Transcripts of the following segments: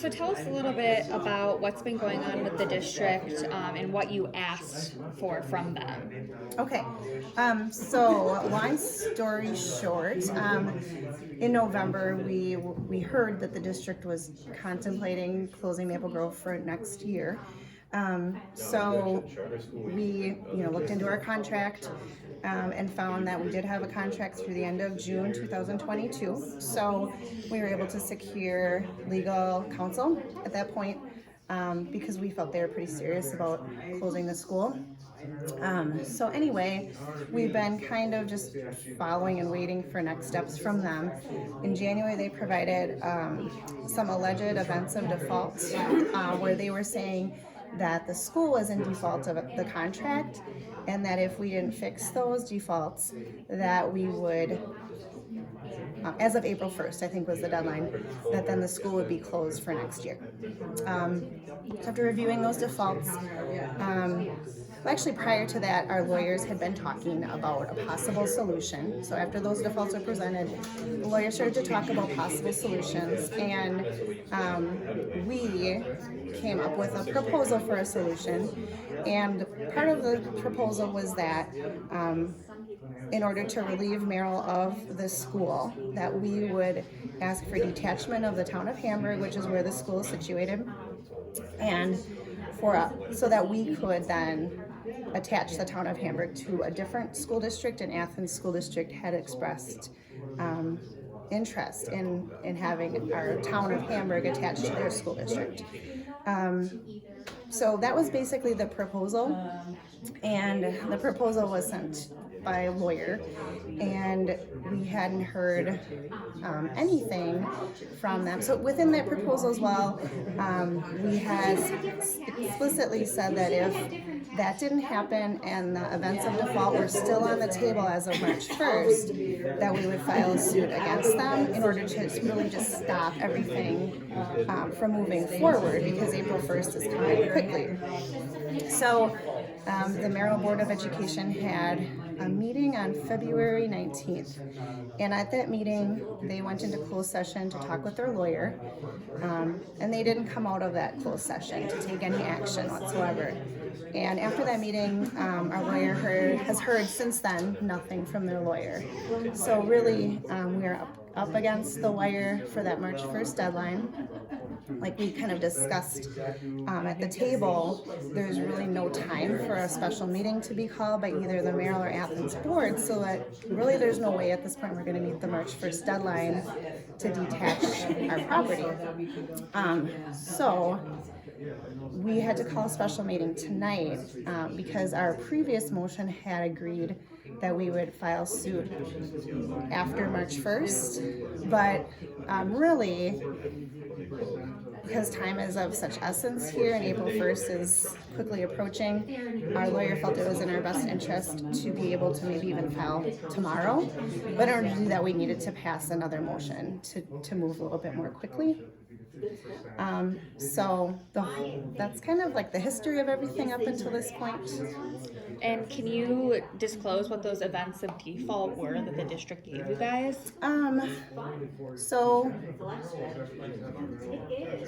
So tell us a little bit about what's been going on with the district and what you asked for from them. Okay, so long story short, in November we heard that the district was contemplating closing Maple Grove for next year. So we looked into our contract and found that we did have a contract through the end of June 2022. So we were able to secure legal counsel at that point because we felt they were pretty serious about closing the school. So anyway, we've been kind of just following and waiting for next steps from them. In January, they provided some alleged events of default where they were saying that the school was in default of the contract and that if we didn't fix those defaults, that we would, as of April 1st, I think was the deadline, that then the school would be closed for next year. After reviewing those defaults, actually prior to that, our lawyers had been talking about a possible solution. So after those defaults were presented, the lawyers started to talk about possible solutions, and we came up with a proposal for a solution. And part of the proposal was that in order to relieve Merrill of the school, that we would ask for detachment of the town of Hamburg, which is where the school is situated, and so that we could then attach the town of Hamburg to a different school district. And Athens School District had expressed interest in having our town of Hamburg attached to their school district. So that was basically the proposal, and the proposal was sent by a lawyer, and we hadn't heard anything from them. So within that proposal as well, we had explicitly said that if that didn't happen and the events of default were still on the table as of March 1st, that we would file a suit against them in order to really just stop everything from moving forward, because April 1st is coming quickly. So the Merrill Board of Education had a meeting on February 19th. And at that meeting, they went into closed session to talk with their lawyer. And they didn't come out of that closed session to take any action whatsoever. And after that meeting, our lawyer has heard since then nothing from their lawyer. So really, we're up against the wire for that March 1st deadline. Like we kind of discussed at the table, there's really no time for a special meeting to be called by either the Merrill or Athens board, so that really there's no way at this point we're going to meet the March 1st deadline to detach our property. So we had to call a special meeting tonight because our previous motion had agreed that we would file suit after March 1st, but really, because time is of such essence here and April 1st is quickly approaching, our lawyer felt it was in our best interest to be able to maybe even file tomorrow. But in order to do that, we needed to pass another motion to move a little bit more quickly. So that's kind of like the history of everything up until this point. And can you disclose what those events of default were that the district gave you guys? So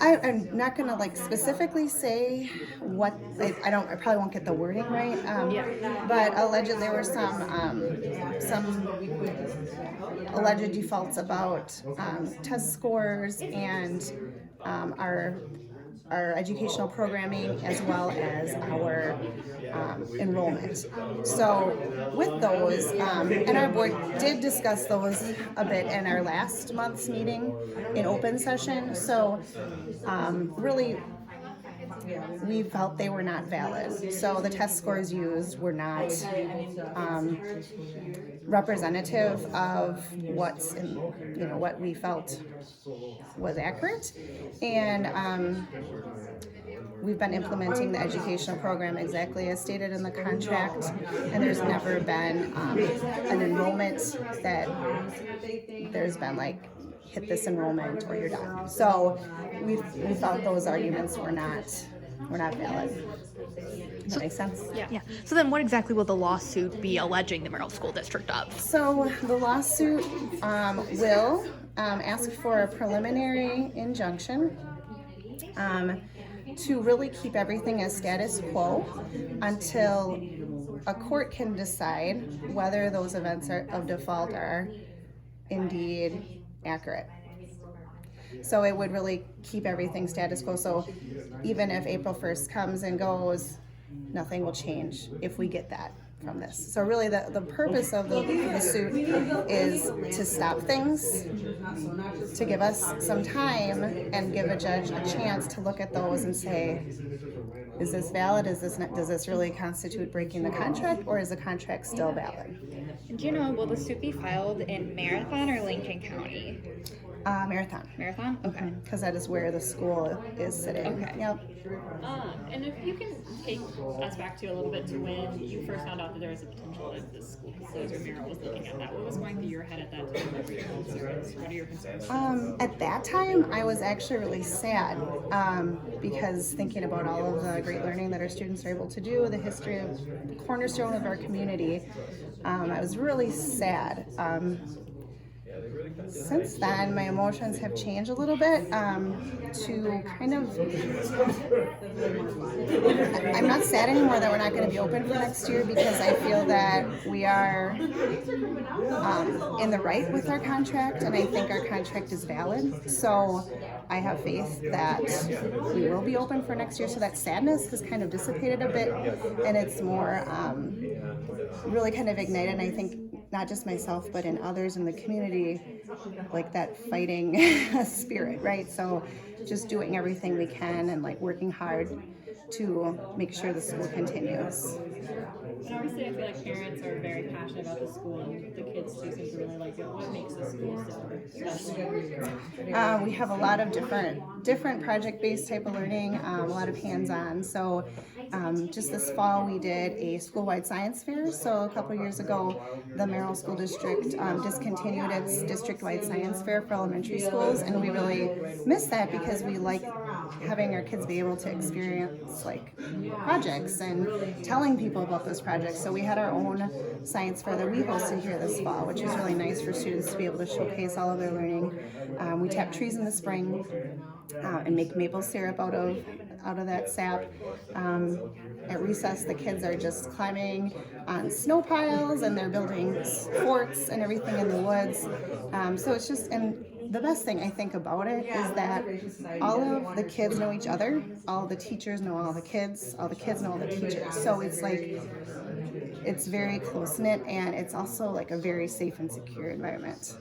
I'm not gonna like specifically say what I probably won't get the wording right. But allegedly there were some alleged defaults about test scores and our educational programming, as well as our enrollment. So with those, and our board did discuss those a bit in our last month's meeting in open session. So really, we felt they were not valid. So the test scores used were not representative of what's in, what we felt was accurate. And we've been implementing the educational program exactly as stated in the contract, and there's never been an enrollment that there's been like, hit this enrollment or you're done. So we felt those arguments were not valid. Does that make sense? Yeah. So then what exactly will the lawsuit be alleging the Merrill School District of? So the lawsuit will ask for a preliminary injunction to really keep everything as status quo until a court can decide whether those events of default are indeed accurate. So it would really keep everything status quo. So even if April 1st comes and goes, nothing will change if we get that from this. So really the purpose of the suit is to stop things, to give us some time and give a judge a chance to look at those and say, is this valid? Is this not, does this really constitute breaking the contract, or is the contract still valid? Do you know, will the suit be filed in Marathon or Lincoln County? Marathon. Marathon? Okay. Because that is where the school is sitting. Okay. Yep. And if you can take us back to a little bit to when you first found out that there was a potential that this school could close or Merrill was looking at that, what was going through your head at that time? What were your concerns? What are your concerns? At that time, I was actually really sad because thinking about all of the great learning that our students are able to do, the history of the cornerstone of our community, I was really sad. Since then, my emotions have changed a little bit to kind of, I'm not sad anymore that we're not going to be open for next year, because I feel that we are in the right with our contract, and I think our contract is valid. So I have faith that we will be open for next year. So that sadness has kind of dissipated a bit, and it's more really kind of ignited. And I think not just myself, but in others in the community, like that fighting spirit, right? So just doing everything we can and like working hard to make sure the school continues. And obviously, I feel like parents are very passionate about the school, and the kids too seem to really like it. What makes the school so special? We have a lot of different project-based type of learning, a lot of hands-on. So just this fall we did a school-wide science fair. So a couple years ago, the Merrill School District discontinued its district-wide science fair for elementary schools, and we really missed that because we like having our kids be able to experience like projects and telling people about those projects. So we had our own science fair that we hosted here this fall, which was really nice for students to be able to showcase all of their learning. We tap trees in the spring and make maple syrup out of that sap. At recess, the kids are just climbing on snow piles and they're building forts and everything in the woods. So it's just, and the best thing I think about it is that all of the kids know each other, all the teachers know all the kids know all the teachers. So it's like, it's very close-knit, and it's also like a very safe and secure environment.